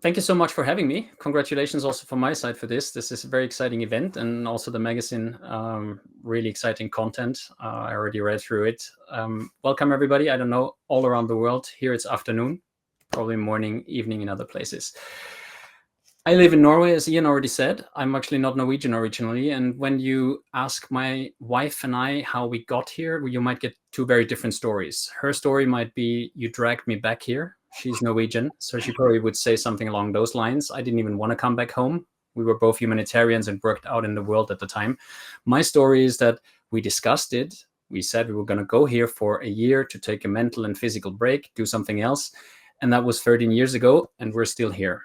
Thank you so much for having me. Congratulations also from my side for this. This is a very exciting event, and also the magazine, really exciting content. I already read through it. Welcome, everybody. I don't know, all around the world. Here it's afternoon, probably morning, evening in other places. I live in Norway, as Ian already said. I'm actually not Norwegian originally. And when you ask my wife and I how we got here, you might get two very different stories. Her story might be, you dragged me back here. She's Norwegian, so she probably would say something along those lines. I didn't even want to come back home. We were both humanitarians and worked out in the world at the time. My story is that we discussed it. We said we were going to go here for a year to take a mental and physical break, do something else. And that was 13 years ago, and we're still here.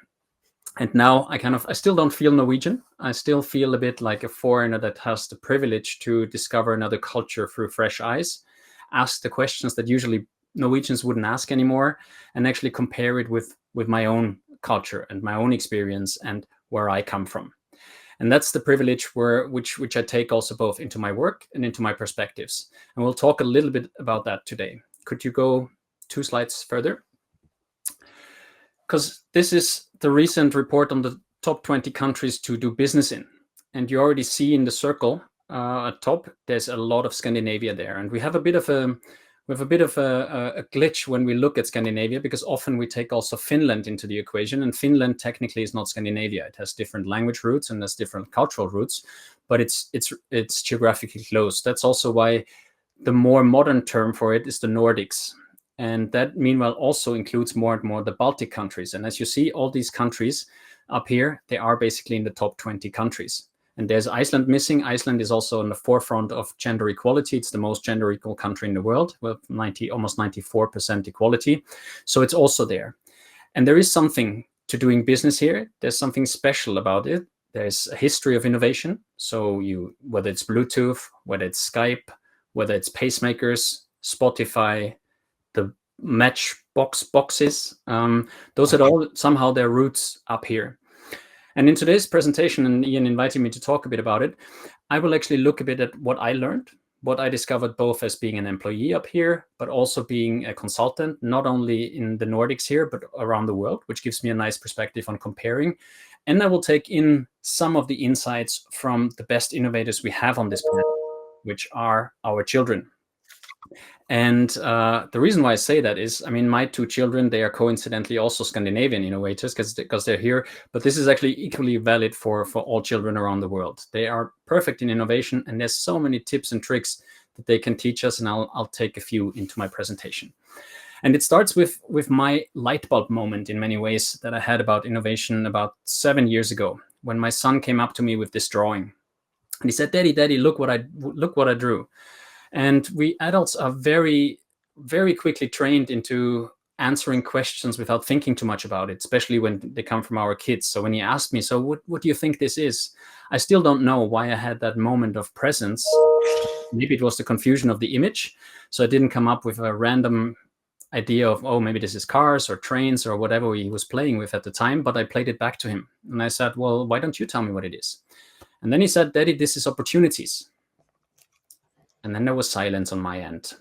And now I still don't feel Norwegian. I still feel a bit like a foreigner that has the privilege to discover another culture through fresh eyes, ask the questions that usually Norwegians wouldn't ask anymore, and actually compare it with my own culture and my own experience and where I come from. And that's the privilege which I take also both into my work and into my perspectives. And we'll talk a little bit about that today. Could you go 2 slides further? Because this is the recent report on the top 20 countries to do business in. And you already see in the circle at top, there's a lot of Scandinavia there. And we have a bit of a glitch when we look at Scandinavia, because often we take also Finland into the equation, and Finland technically is not Scandinavia. It has different language roots and has different cultural roots, but it's geographically close. That's also why the more modern term for it is the Nordics. And that meanwhile also includes more and more the Baltic countries. And as you see, all these countries up here, they are basically in the top 20 countries. And there's Iceland missing. Iceland is also on the forefront of gender equality. It's the most gender equal country in the world with almost 94% equality. So it's also there. And there is something to doing business here. There's something special about it. There's a history of innovation. So whether it's Bluetooth, whether it's Skype, whether it's pacemakers, Spotify, the matchbox boxes, those are all somehow their roots up here. And in today's presentation, and Ian invited me to talk a bit about it, I will actually look a bit at what I learned, what I discovered both as being an employee up here, but also being a consultant, not only in the Nordics here, but around the world, which gives me a nice perspective on comparing. And I will take in some of the insights from the best innovators we have on this planet, which are our children. And the reason why I say that is, I mean, my 2 children, they are coincidentally also Scandinavian innovators because they're here. But this is actually equally valid for all children around the world. They are perfect in innovation, and there's so many tips and tricks that they can teach us. And I'll take a few into my presentation. And it starts with my light bulb moment in many ways that I had about innovation about 7 years ago, when my son came up to me with this drawing. And he said, Daddy, look what I drew. And we adults are very, very quickly trained into answering questions without thinking too much about it, especially when they come from our kids. So when he asked me, so what do you think this is? I still don't know why I had that moment of presence. Maybe it was the confusion of the image. So I didn't come up with a random idea of, oh, maybe this is cars or trains or whatever he was playing with at the time. But I played it back to him. And I said, well, why don't you tell me what it is? And then he said, Daddy, this is opportunities. And then there was silence on my end.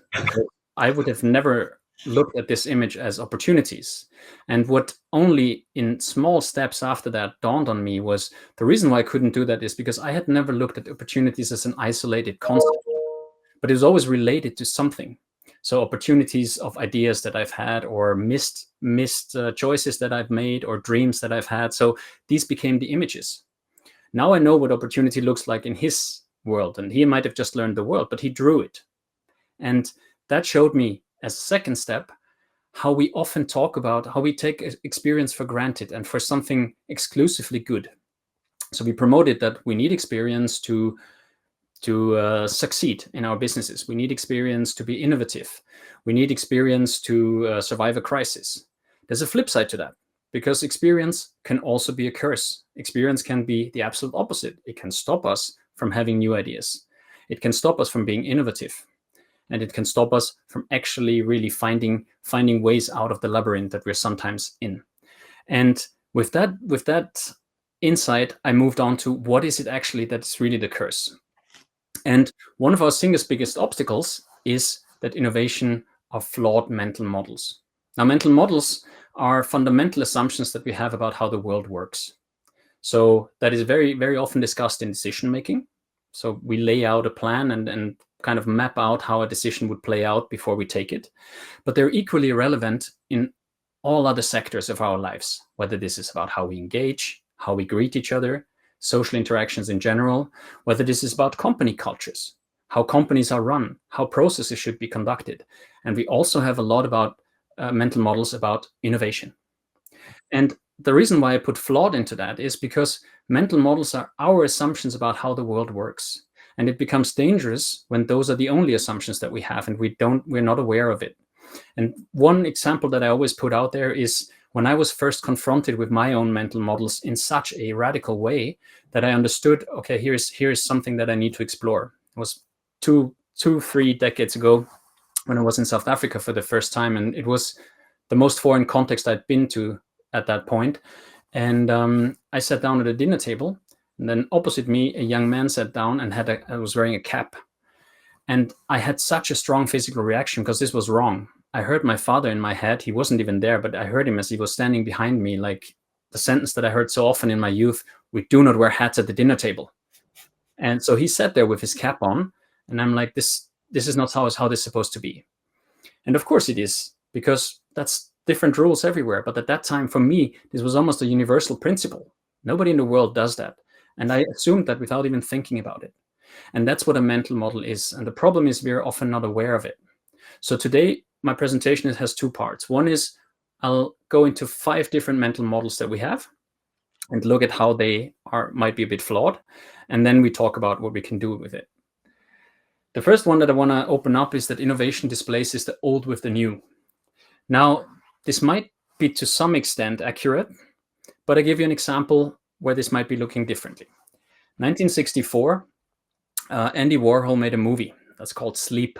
I would have never looked at this image as opportunities. And what only in small steps after that dawned on me was the reason why I couldn't do that is because I had never looked at opportunities as an isolated concept, but it was always related to something. So opportunities of ideas that I've had, or missed choices that I've made, or dreams that I've had. So these became the images. Now I know what opportunity looks like in his world, and he might have just learned the world, but he drew it. And that showed me as a second step how we often talk about how we take experience for granted and for something exclusively good. So we promoted that we need experience to succeed in our businesses. We need experience to be innovative. We need experience to survive a crisis. There's a flip side to that, because experience can also be a curse. Experience can be the absolute opposite. It can stop us from having new ideas. It can stop us from being innovative. And it can stop us from actually really finding ways out of the labyrinth that we're sometimes in. And with that insight, I moved on to what is it actually that's really the curse. And one of our single biggest obstacles is that innovation are flawed mental models. Now, mental models are fundamental assumptions that we have about how the world works. So that is very, very often discussed in decision making. So we lay out a plan and kind of map out how a decision would play out before we take it. But they're equally relevant in all other sectors of our lives, whether this is about how we engage, how we greet each other, social interactions in general, whether this is about company cultures, how companies are run, how processes should be conducted. And we also have a lot about mental models about innovation. And the reason why I put Flawed into that is because mental models are our assumptions about how the world works. And it becomes dangerous when those are the only assumptions that we have and we're not aware of it. And one example that I always put out there is when I was first confronted with my own mental models in such a radical way that I understood, okay, here's something that I need to explore. It was 3 decades ago when I was in South Africa for the first time, and it was the most foreign context I'd been to at that point. And I sat down at a dinner table, and then opposite me, a young man sat down and I was wearing a cap. And I had such a strong physical reaction because this was wrong. I heard my father in my head. He wasn't even there, but I heard him as he was standing behind me, like the sentence that I heard so often in my youth: we do not wear hats at the dinner table. And so he sat there with his cap on, and I'm like, this is not how this is supposed to be. And of course it is, because that's different rules everywhere. But at that time, for me, this was almost a universal principle. Nobody in the world does that. And I assumed that without even thinking about it. And that's what a mental model is. And the problem is we're often not aware of it. So today, my presentation has 2 parts. One is I'll go into 5 different mental models that we have and look at how they might be a bit flawed. And then we talk about what we can do with it. The first one that I want to open up is that innovation displaces the old with the new. Now, this might be to some extent accurate, but I give you an example where this might be looking differently. 1964, Andy Warhol made a movie that's called Sleep.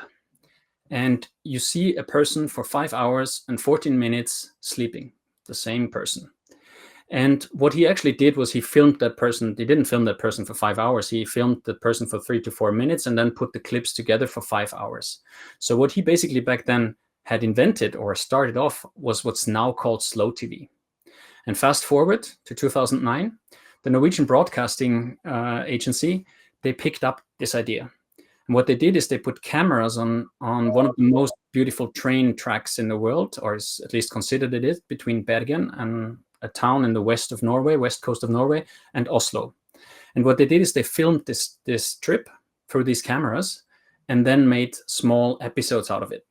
And you see a person for 5 hours and 14 minutes sleeping, the same person. And what he actually did was he filmed that person. He didn't film that person for 5 hours. He filmed the person for 3 to 4 minutes and then put the clips together for 5 hours. So what he basically back then had invented or started off was what's now called slow TV. And fast forward to 2009, the Norwegian Broadcasting Agency, they picked up this idea. And what they did is they put cameras on one of the most beautiful train tracks in the world, or is at least considered it is, between Bergen and a town in the west coast of Norway, and Oslo. And what they did is they filmed this trip through these cameras and then made small episodes out of it,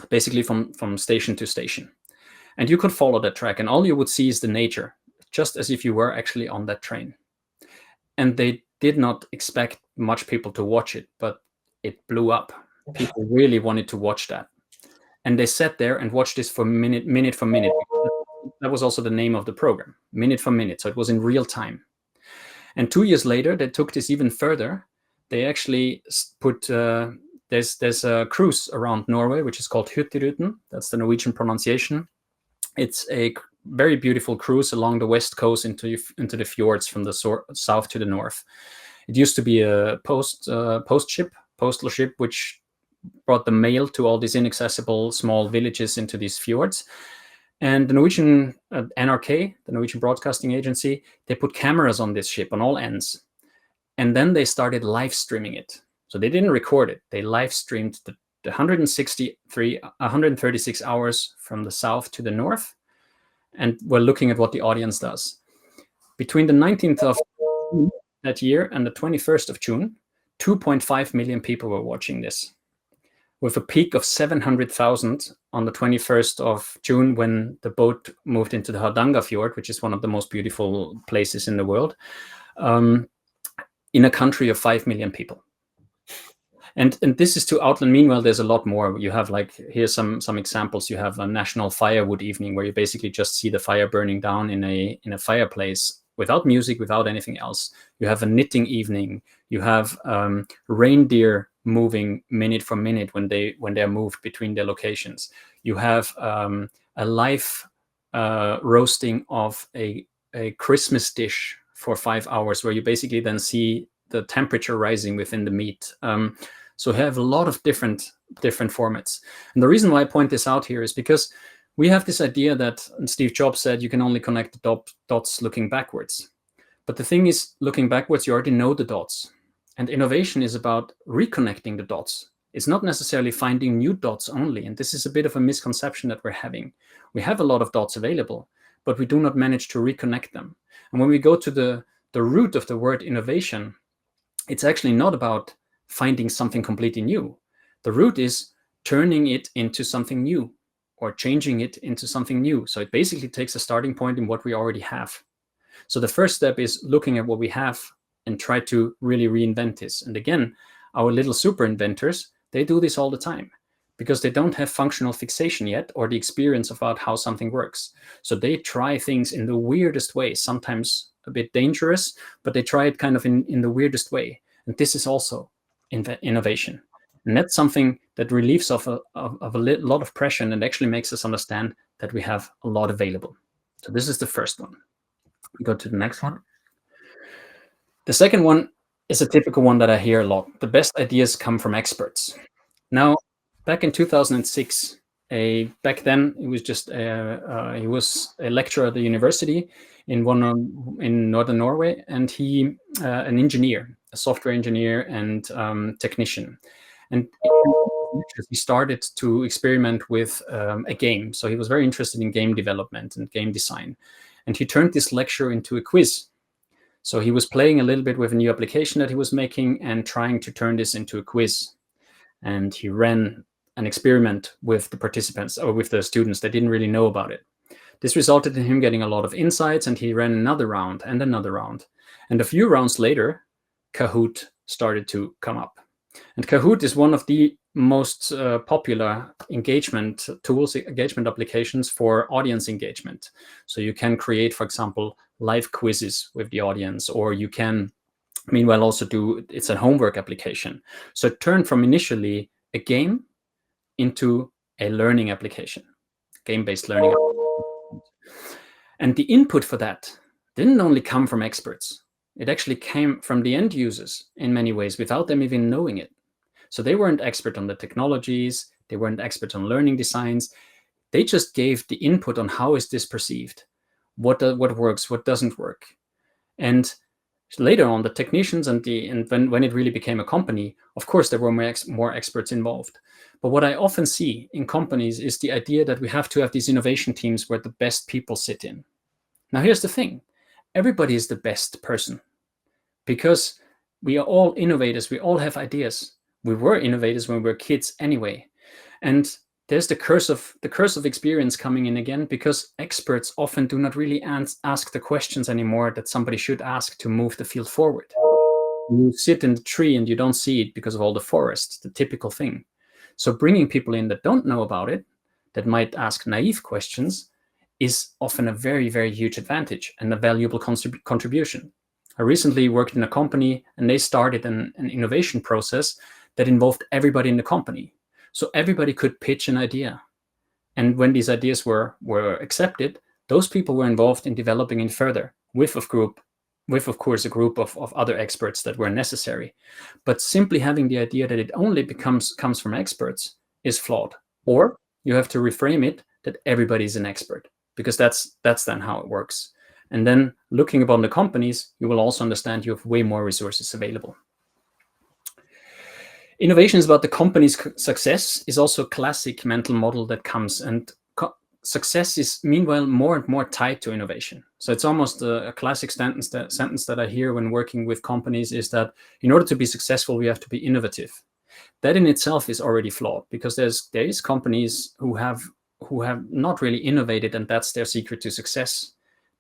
basically from station to station. And you could follow that track, and all you would see is the nature, just as if you were actually on that train. And they did not expect much people to watch it, but it blew up. People really wanted to watch that. And they sat there and watched this for minute for minute. That was also the name of the program, minute for minute. So it was in real time. And 2 years later, they took this even further. They actually put, there's a cruise around Norway, which is called Hurtigruten. That's the Norwegian pronunciation. It's a very beautiful cruise along the west coast into the fjords from the south to the north. It used to be a postal ship, which brought the mail to all these inaccessible small villages into these fjords. And the Norwegian NRK, the Norwegian Broadcasting Agency, they put cameras on this ship on all ends. And then they started live streaming it. So they didn't record it. They live streamed the 136 hours from the south to the north. And we're looking at what the audience does. Between the 19th of June that year and the 21st of June, 2.5 million people were watching this, with a peak of 700,000 on the 21st of June when the boat moved into the Hardangerfjord, which is one of the most beautiful places in the world, in a country of 5 million people. And this is to outline. Meanwhile, there's a lot more. You have here's some examples. You have a national firewood evening where you basically just see the fire burning down in a fireplace without music, without anything else. You have a knitting evening. You have reindeer moving minute for minute when they're moved between their locations. You have a live roasting of a Christmas dish for 5 hours, where you basically then see the temperature rising within the meat. So we have a lot of different formats. And the reason why I point this out here is because We have this idea that Steve Jobs said you can only connect the dots looking backwards. But the thing is, looking backwards, you already know the dots. And innovation is about reconnecting the dots. It's not necessarily finding new dots only. And this is a bit of a misconception that we're having. We have a lot of dots available, but we do not manage to reconnect them. And when we go to the root of the word innovation, it's actually not about finding something completely new. The root is turning it into something new or changing it into something new. So it basically takes a starting point in what we already have. So the first step is looking at what we have and try to really reinvent this. And again, our little super inventors, they do this all the time because they don't have functional fixation yet or the experience about how something works. So they try things in the weirdest way, sometimes a bit dangerous, but they try it kind of in the weirdest way. And this is also innovation. And that's something that relieves of a lot of pressure and it actually makes us understand that we have a lot available. So this is the first one. We go to the next one. The second one is a typical one that I hear a lot. The best ideas come from experts. Now, back in 2006, back then it was just he was a lecturer at the university in northern Norway, and he an engineer, a software engineer and technician, and he started to experiment with a game. So he was very interested in game development and game design, and he turned this lecture into a quiz. So he was playing a little bit with a new application that he was making and trying to turn this into a quiz. And he ran an experiment with the participants or with the students that didn't really know about it. This resulted in him getting a lot of insights, and he ran another round and another round. And a few rounds later, Kahoot started to come up. And Kahoot is one of the most popular engagement tools, engagement applications for audience engagement. So you can create, for example, live quizzes with the audience, or you can meanwhile also it's a homework application. So it turned from initially a game into a learning application, game-based learning. And the input for that didn't only come from experts. It actually came from the end users in many ways without them even knowing it. So they weren't expert on the technologies. They weren't expert on learning designs. They just gave the input on how is this perceived, what works, what doesn't work. And later on, the technicians and when it really became a company, of course, there were more experts involved. But what I often see in companies is the idea that we have to have these innovation teams where the best people sit in. Now, here's the thing. Everybody is the best person because we are all innovators. We all have ideas. We were innovators when we were kids anyway. And there's the curse of experience coming in again, because experts often do not really ask the questions anymore that somebody should ask to move the field forward. You sit in the tree and you don't see it because of all the forest, the typical thing. So bringing people in that don't know about it, that might ask naive questions, is often a very, very huge advantage and a valuable contribution. I recently worked in a company and they started an innovation process that involved everybody in the company. So everybody could pitch an idea. And when these ideas were accepted, those people were involved in developing it further with, of course, a group of other experts that were necessary. But simply having the idea that it only comes from experts is flawed. Or you have to reframe it that everybody is an expert, because that's then how it works. And then looking upon the companies, you will also understand you have way more resources available. Innovation is about the company's success is also a classic mental model that comes, and success is meanwhile more and more tied to innovation. So it's almost a classic sentence that I hear when working with companies is that in order to be successful, we have to be innovative. That in itself is already flawed, because there is companies who have not really innovated, and that's their secret to success.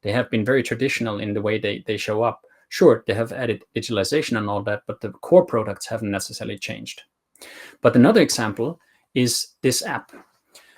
They have been very traditional in the way they show up. Sure, they have added digitalization and all that, but the core products haven't necessarily changed. But another example is this app.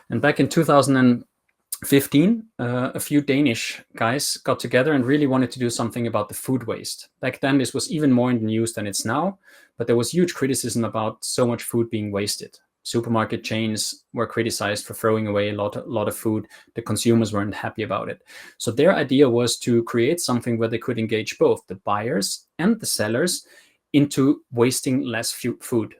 And back in 2015, a few Danish guys got together and really wanted to do something about the food waste. Back then, this was even more in the news than it's now, but there was huge criticism about so much food being wasted. Supermarket chains were criticized for throwing away a lot of food. The consumers weren't happy about it. So their idea was to create something where they could engage both the buyers and the sellers into wasting less food.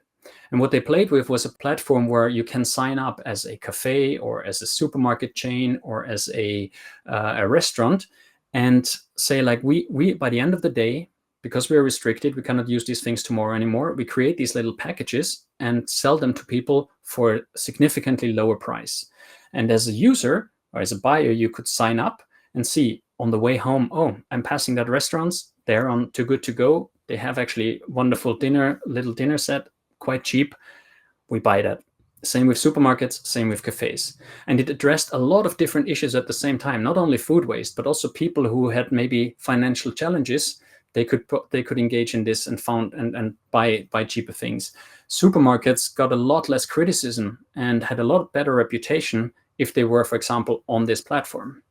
And what they played with was a platform where you can sign up as a cafe or as a supermarket chain or as a restaurant, and say like, we by the end of the day, because we're restricted, we cannot use these things tomorrow anymore. We create these little packages and sell them to people for a significantly lower price. And as a user or as a buyer, you could sign up and see on the way home, oh, I'm passing that restaurants. They're on Too Good To Go. They have actually wonderful little dinner set, quite cheap. We buy that. Same with supermarkets, same with cafes. And it addressed a lot of different issues at the same time, not only food waste, but also people who had maybe financial challenges. They could engage in this and buy cheaper things. Supermarkets got a lot less criticism and had a lot better reputation if they were, for example, on this platform.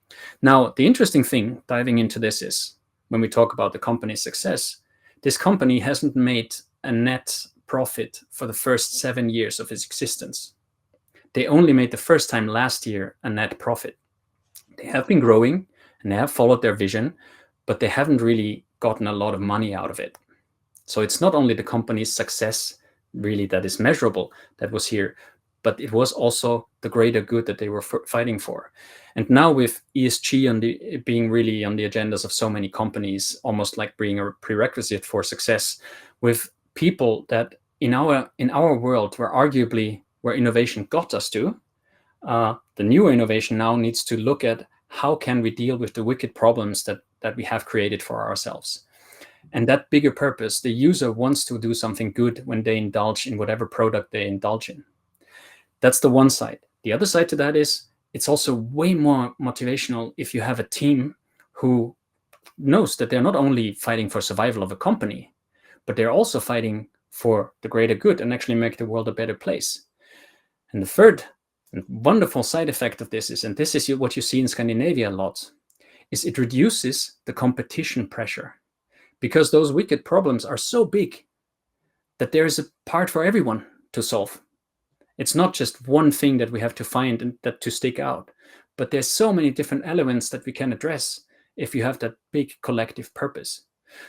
Now, the interesting thing diving into this is when we talk about the company's success, this company hasn't made a net profit for the first 7 years of its existence. They only made the first time last year a net profit. They have been growing and they have followed their vision, but they haven't really gotten a lot of money out of it. So it's not only the company's success really that is measurable that was here, but it was also the greater good that they were fighting for. And now with ESG being really on the agendas of so many companies, almost like being a prerequisite for success, with people that in our world where innovation got us to, the new innovation now needs to look at how can we deal with the wicked problems that we have created for ourselves. And that bigger purpose, the user wants to do something good when they indulge in whatever product they indulge in. That's the one side. The other side to that is it's also way more motivational if you have a team who knows that they're not only fighting for survival of a company, but they're also fighting for the greater good and actually make the world a better place. And the third and wonderful side effect of this is, and this is what you see in Scandinavia a lot, is it reduces the competition pressure, because those wicked problems are so big that there is a part for everyone to solve. It's not just one thing that we have to find and that to stick out, but there's so many different elements that we can address if you have that big collective purpose.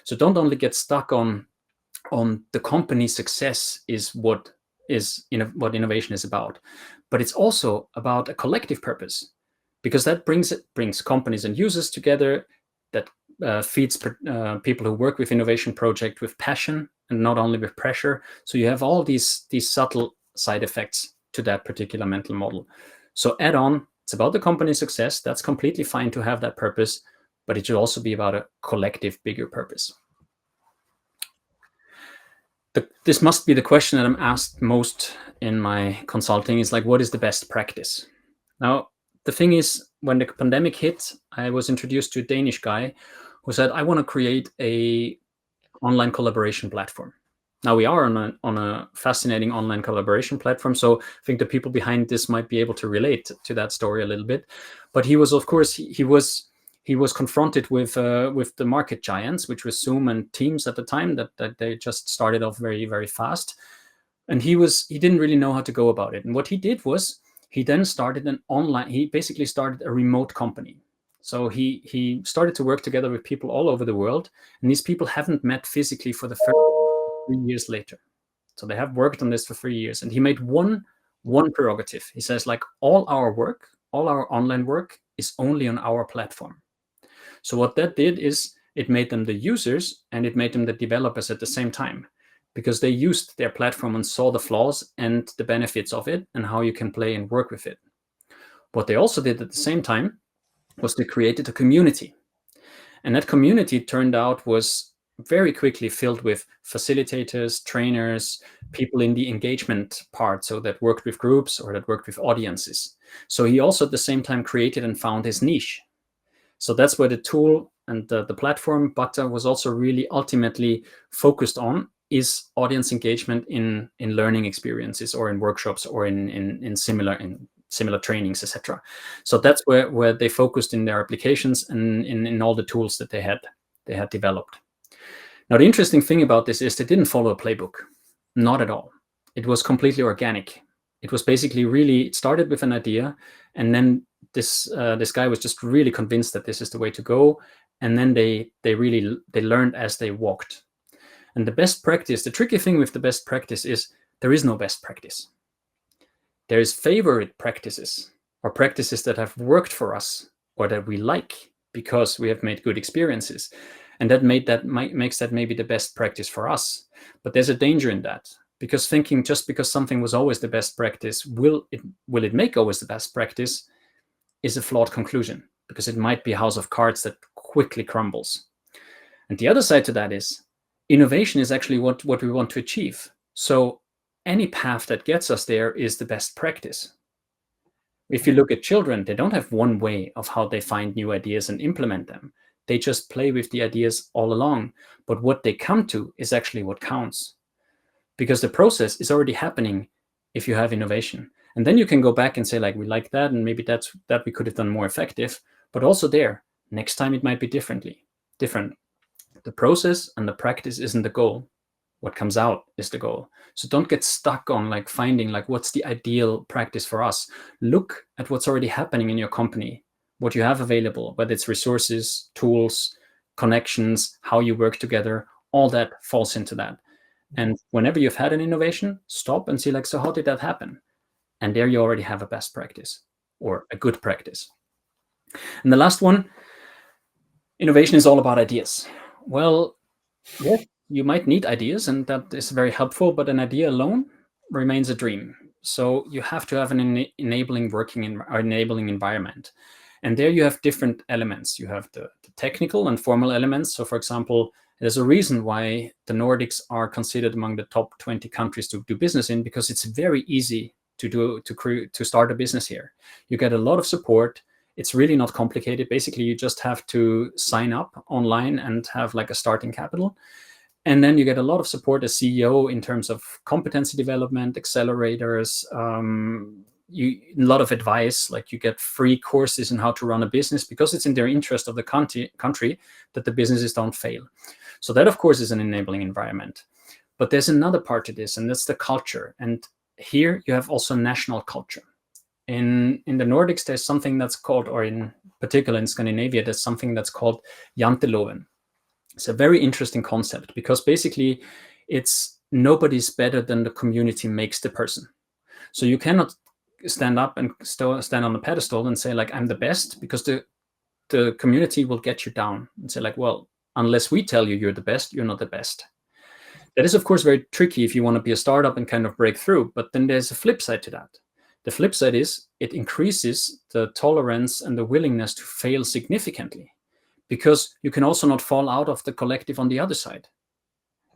So don't only get stuck on the company success is what innovation is about, but it's also about a collective purpose, because that brings companies and users together, that feeds people who work with innovation project with passion and not only with pressure. So you have all these subtle side effects to that particular mental model. So add on, it's about the company success. That's completely fine to have that purpose, but it should also be about a collective bigger purpose. This must be the question that I'm asked most in my consulting, is like, what is the best practice? Now, the thing is, when the pandemic hit, I was introduced to a Danish guy who said, I want to create a online collaboration platform. Now we are on a fascinating online collaboration platform. So I think the people behind this might be able to relate to that story a little bit. But he was, of course, he was confronted with the market giants, which was Zoom and Teams at the time, that they just started off very, very fast. And he didn't really know how to go about it. And what he did was he then started he basically started a remote company. So he started to work together with people all over the world. And these people haven't met physically for the first 3 years later. So they have worked on this for 3 years. And he made one prerogative. He says, like, all our online work is only on our platform. So what that did is it made them the users and it made them the developers at the same time, because they used their platform and saw the flaws and the benefits of it and how you can play and work with it. What they also did at the same time was they created a community. And that community turned out was very quickly filled with facilitators, trainers, people in the engagement part, so that worked with groups or that worked with audiences. So he also at the same time created and found his niche. So that's where the tool and the platform Bata was also really ultimately focused on, is audience engagement in learning experiences or in workshops or in similar trainings, etc. So that's where they focused in their applications and in all the tools that they had developed. Now, the interesting thing about this is they didn't follow a playbook, not at all. It was completely organic. It was basically it started with an idea, and then this guy was just really convinced that this is the way to go, and then they learned as they walked. And the best practice, the tricky thing with the best practice is there is no best practice. There is favorite practices, or practices that have worked for us or that we like because we have made good experiences. And that makes that maybe the best practice for us. But there's a danger in that, because thinking just because something was always the best practice, will it make always the best practice, is a flawed conclusion, because it might be a house of cards that quickly crumbles. And the other side to that is innovation is actually what we want to achieve. So any path that gets us there is the best practice. If you look at children, they don't have one way of how they find new ideas and implement them. They just play with the ideas all along. But what they come to is actually what counts, because the process is already happening if you have innovation. And then you can go back and say, like, we like that, and maybe that we could have done more effective. But also there, next time it might be different. The process and the practice isn't the goal. What comes out is the goal. So don't get stuck on like finding like what's the ideal practice for us. Look at what's already happening in your company, what you have available, whether it's resources, tools, connections, how you work together, all that falls into that. And whenever you've had an innovation, stop and see like, so how did that happen? And there you already have a best practice or a good practice. And the last one, innovation is all about ideas. Well, yes, you might need ideas, and that is very helpful, but an idea alone remains a dream. So you have to have an enabling environment. And there you have different elements. You have the technical and formal elements. So for example, there's a reason why the Nordics are considered among the top 20 countries to do business in, because it's very easy to start a business here. You get a lot of support. It's really not complicated. Basically, you just have to sign up online and have like a starting capital. And then you get a lot of support as CEO in terms of competency development, accelerators, a lot of advice, like you get free courses on how to run a business, because it's in their interest of the country that the businesses don't fail. So that, of course, is an enabling environment. But there's another part to this, and that's the culture. And here you have also national culture. In the Nordics, there's something that's called, or in particular in Scandinavia, there's something that's called janteloven. It's a very interesting concept, because basically it's nobody's better than the community makes the person. So you cannot stand up and stand on the pedestal and say like, I'm the best, because the community will get you down and say like, well, unless we tell you you're the best, you're not the best. That is, of course, very tricky if you want to be a startup and kind of break through. But then there's a flip side to that. The flip side is it increases the tolerance and the willingness to fail significantly, because you can also not fall out of the collective on the other side.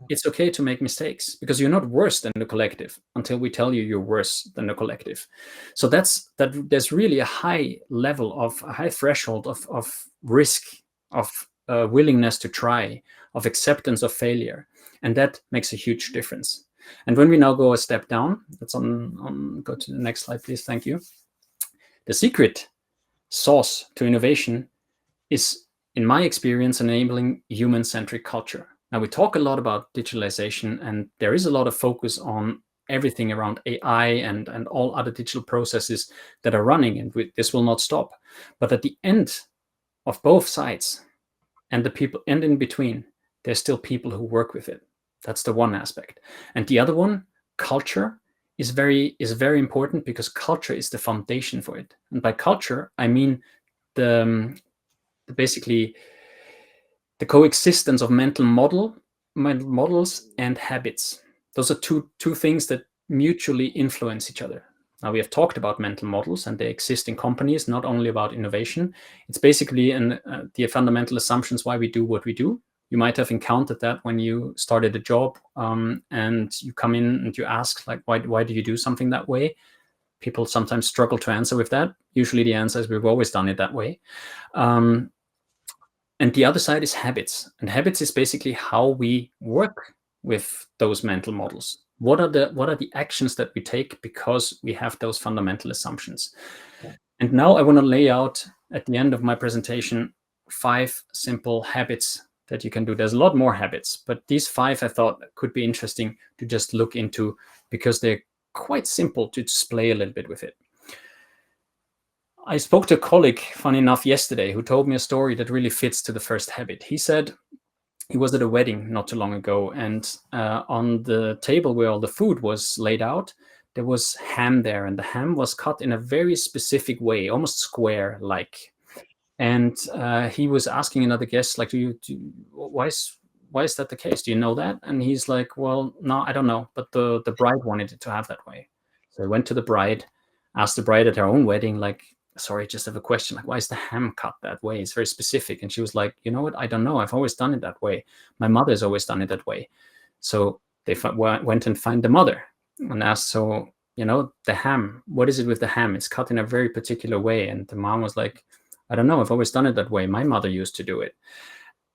It's okay to make mistakes, because you're not worse than the collective until we tell you you're worse than the collective. So there's really a high threshold of risk, of willingness to try, of acceptance of failure. And that makes a huge difference. And when we now go a step down, go to the next slide, please. Thank you. The secret sauce to innovation is, in my experience, enabling human-centric culture. Now, we talk a lot about digitalization, and there is a lot of focus on everything around AI and all other digital processes that are running, and this will not stop. But at the end of both sides and the people and in between, there's still people who work with it. That's the one aspect. And the other one, culture, is very important, because culture is the foundation for it. And by culture, I mean basically the coexistence of mental models and habits. Those are two things that mutually influence each other. Now, we have talked about mental models, and they exist in companies, not only about innovation. It's basically the fundamental assumptions why we do what we do. You might have encountered that when you started a job, and you come in and you ask, like, why do you do something that way? People sometimes struggle to answer with that. Usually the answer is, we've always done it that way. And the other side is habits. And habits is basically how we work with those mental models. What are the actions that we take because we have those fundamental assumptions? Yeah. And now I want to lay out at the end of my presentation 5 simple habits that you can do. There's a lot more habits, but these 5 I thought could be interesting to just look into, because they're quite simple to just play a little bit with it. I spoke to a colleague, funny enough, yesterday, who told me a story that really fits to the first habit. He said he was at a wedding not too long ago, and on the table where all the food was laid out, there was ham there, and the ham was cut in a very specific way, almost square like. And he was asking another guest, like, why is that the case? Do you know that? And he's like, well, no, I don't know, but the bride wanted it to have that way. So he went to the bride, asked the bride at her own wedding, like, sorry, just have a question, like, why is the ham cut that way? It's very specific. And she was like, you know what? I don't know. I've always done it that way. My mother's always done it that way. So they went and found the mother and asked, so, the ham, what is it with the ham? It's cut in a very particular way. And the mom was like, I don't know. I've always done it that way. My mother used to do it.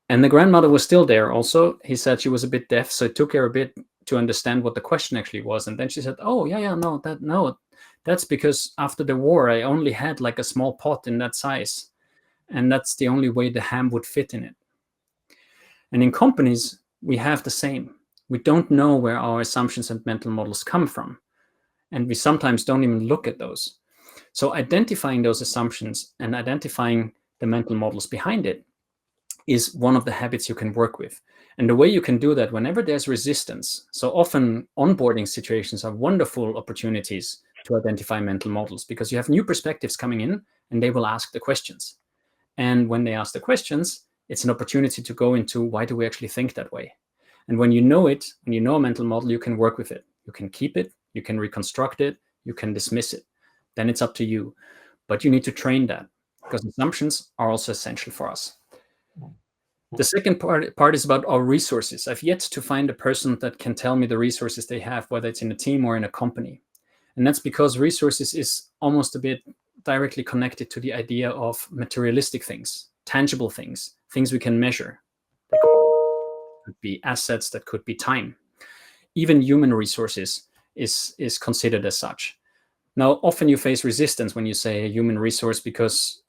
And the grandmother was still there also. He said she was a bit deaf, so it took her a bit to understand what the question actually was. And then she said, oh, yeah, no, that's because after the war, I only had like a small pot in that size. And that's the only way the ham would fit in it. And in companies, we have the same. We don't know where our assumptions and mental models come from. And we sometimes don't even look at those. So identifying those assumptions and identifying the mental models behind it is one of the habits you can work with. And the way you can do that whenever there's resistance. So often onboarding situations are wonderful opportunities to identify mental models, because you have new perspectives coming in and they will ask the questions. And when they ask the questions, it's an opportunity to go into, why do we actually think that way? And when you know it, when you know a mental model, you can work with it. You can keep it, you can reconstruct it, you can dismiss it. Then it's up to you. But you need to train that, because assumptions are also essential for us. The second part is about our resources. I've yet to find a person that can tell me the resources they have, whether it's in a team or in a company. And that's because resources is almost a bit directly connected to the idea of materialistic things, tangible things, things we can measure. That could be assets, that could be time. Even human resources is considered as such. Now, often you face resistance when you say a human resource because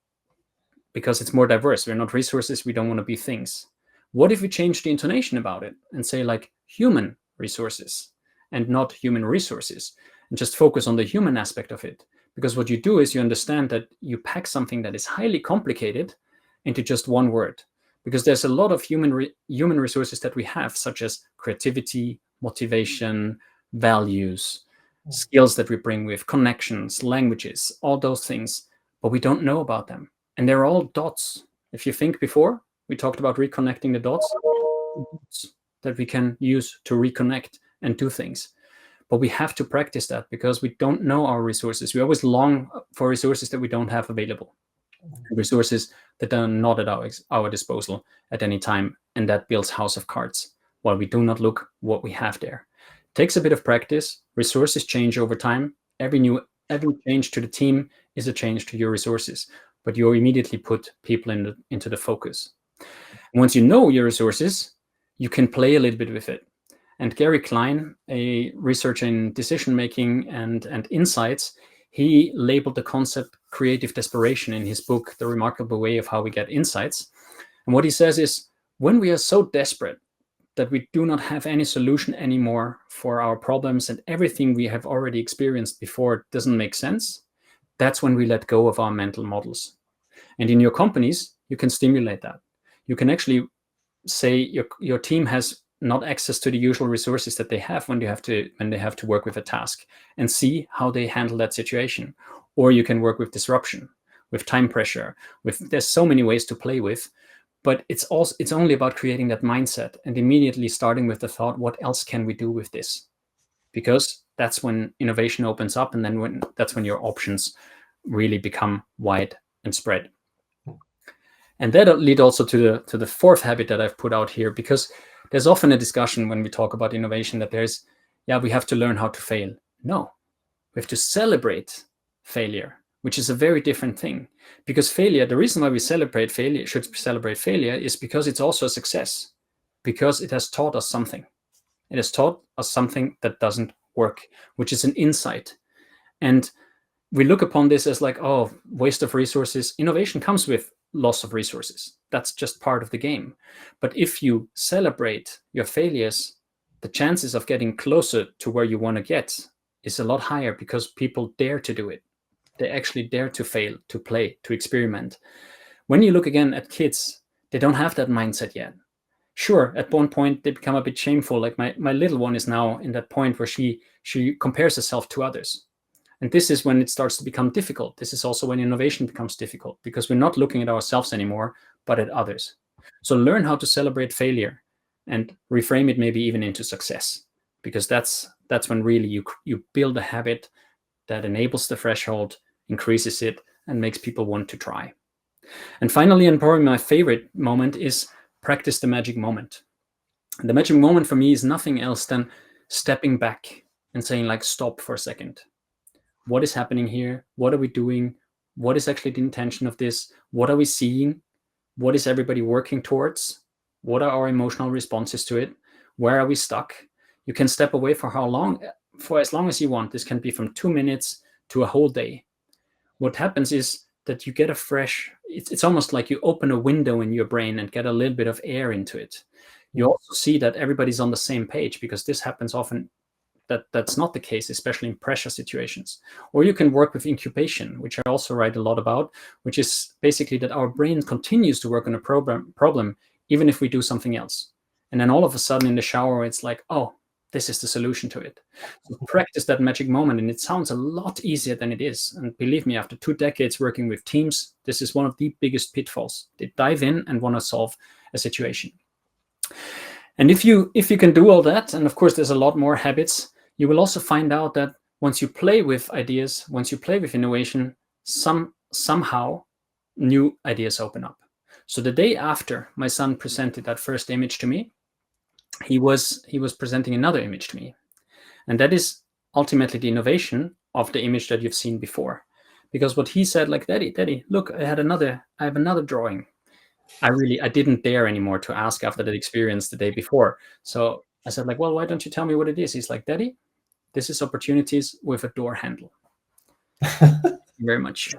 it's more diverse. We're not resources, we don't want to be things. What if we change the intonation about it and say like human resources and not human resources, and just focus on the human aspect of it? Because what you do is you understand that you pack something that is highly complicated into just one word. Because there's a lot of human resources that we have, such as creativity, motivation, values, skills that we bring with, connections, languages, all those things, but we don't know about them. And they're all dots. If you think before, we talked about reconnecting the dots that we can use to reconnect and do things. But we have to practice that, because we don't know our resources. We always long for resources that we don't have available, resources that are not at our disposal at any time. And that builds house of cards, while we do not look what we have there. It takes a bit of practice. Resources change over time. Every change to the team is a change to your resources, but you immediately put people into the focus. And once you know your resources, you can play a little bit with it. And Gary Klein, a researcher in decision-making and insights, he labeled the concept creative desperation in his book, The Remarkable Way of How We Get Insights. And what he says is, when we are so desperate that we do not have any solution anymore for our problems and everything we have already experienced before doesn't make sense, that's when we let go of our mental models. And in your companies, you can stimulate that. You can actually say your team has not access to the usual resources that they have when they have to work with a task, and see how they handle that situation. Or you can work with disruption, with time pressure, there's so many ways to play with, but it's only about creating that mindset and immediately starting with the thought, what else can we do with this? Because that's when innovation opens up, and then that's when your options really become wide and spread. And that leads also to the fourth habit that I've put out here, because there's often a discussion when we talk about innovation that we have to learn how to fail. No, we have to celebrate failure, which is a very different thing. Because failure, the reason why we should celebrate failure is because it's also a success, because it has taught us something. It has taught us something that doesn't work, which is an insight. And we look upon this as like, oh, waste of resources. Innovation comes with loss of resources. That's just part of the game. But if you celebrate your failures, the chances of getting closer to where you want to get is a lot higher, because people dare to do it. They actually dare to fail, to play, to experiment. When you look again at kids, they don't have that mindset yet. Sure, at one point they become a bit shameful. Like my little one is now in that point where she compares herself to others. And this is when it starts to become difficult. This is also when innovation becomes difficult, because we're not looking at ourselves anymore, but at others. So learn how to celebrate failure and reframe it maybe even into success, because that's when really you build a habit that enables the threshold, increases it, and makes people want to try. And finally, and probably my favorite moment, is practice the magic moment. And the magic moment for me is nothing else than stepping back and saying, like, stop for a second. What is happening here? What are we doing? What is actually the intention of this? What are we seeing? What is everybody working towards? What are our emotional responses to it? Where are we stuck? You can step away for how long? For as long as you want. This can be from 2 minutes to a whole day. What happens is that you get a fresh, it's almost like you open a window in your brain and get a little bit of air into it. You also see that everybody's on the same page, because this happens often that's not the case, especially in pressure situations. Or you can work with incubation, which I also write a lot about, which is basically that our brain continues to work on a problem even if we do something else. And then all of a sudden in the shower, it's like, oh, this is the solution to it. So practice that magic moment, and it sounds a lot easier than it is. And believe me, after 2 decades working with teams, this is one of the biggest pitfalls. They dive in and want to solve a situation. And if you can do all that, and of course there's a lot more habits, you will also find out that once you play with ideas, once you play with innovation, somehow new ideas open up. So the day after my son presented that first image to me, he was presenting another image to me. And that is ultimately the innovation of the image that you've seen before. Because what he said, like, Daddy, look, I have another drawing. I didn't dare anymore to ask after that experience the day before. So I said, like, well, why don't you tell me what it is? He's like, Daddy, this is opportunities with a door handle. Very much.